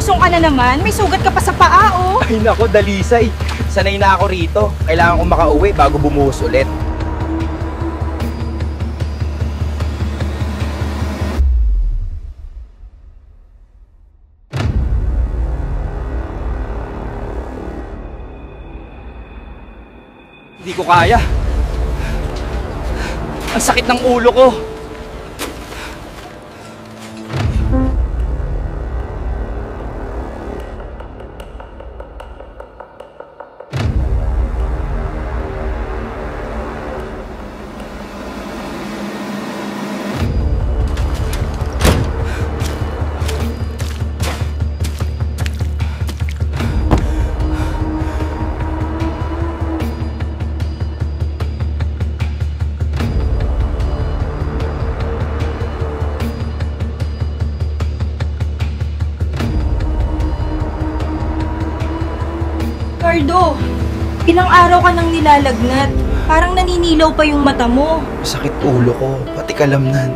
Lumusong ka na naman. May sugat ka pa sa paa, oh. Ay nako, Dalisay. Sanay na ako rito. Kailangan kong makauwi bago bumuhos ulit. Hindi ko kaya. Ang sakit ng ulo ko. Cardo, ilang araw ka nang nilalagnat. Parang naninilaw pa yung mata mo. Masakit ulo ko, pati kalamnan.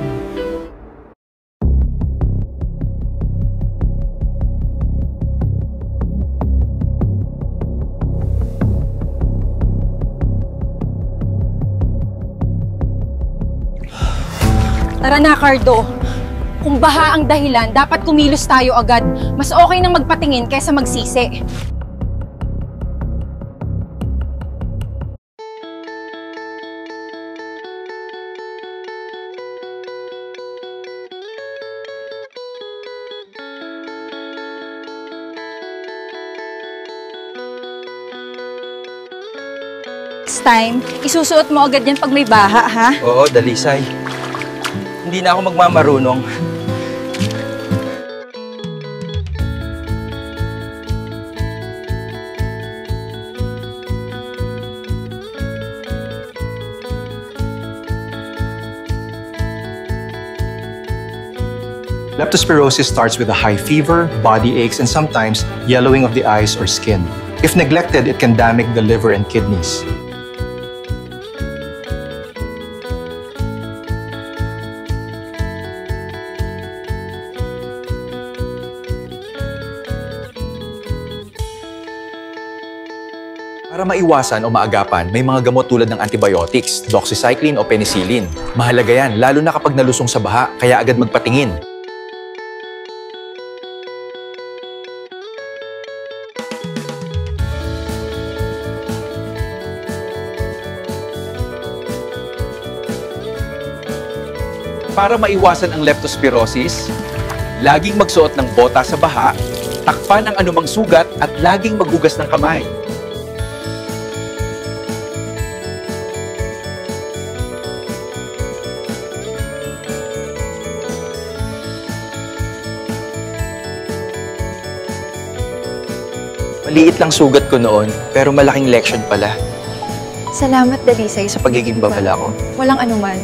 Tara na, Cardo. Kung baha ang dahilan, dapat kumilos tayo agad. Mas okay nang magpatingin kaysa magsisi. Next time, isusuot mo agad yan pag may baha, ha? Oo, Dalisay. Hindi na ako magmamarunong. Leptospirosis starts with a high fever, body aches, and sometimes yellowing of the eyes or skin. If neglected, it can damage the liver and kidneys. Para maiwasan o maagapan, may mga gamot tulad ng antibiotics, doxycycline o penicillin. Mahalaga yan, lalo na kapag nalusong sa baha, kaya agad magpatingin. Para maiwasan ang leptospirosis, laging magsuot ng bota sa baha, takpan ang anumang sugat at laging maghugas ng kamay. Maliit lang sugat ko noon, pero malaking leksyon pala Salamat, Dalisay, sa pagiging babala ko. Walang anuman.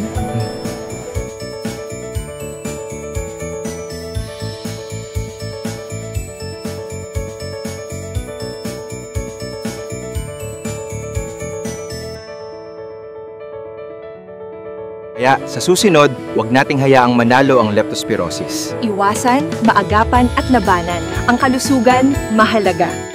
Kaya sa susunod, huwag nating hayaang manalo ang leptospirosis. Iwasan, maagapan at labanan. Ang kalusugan, mahalaga.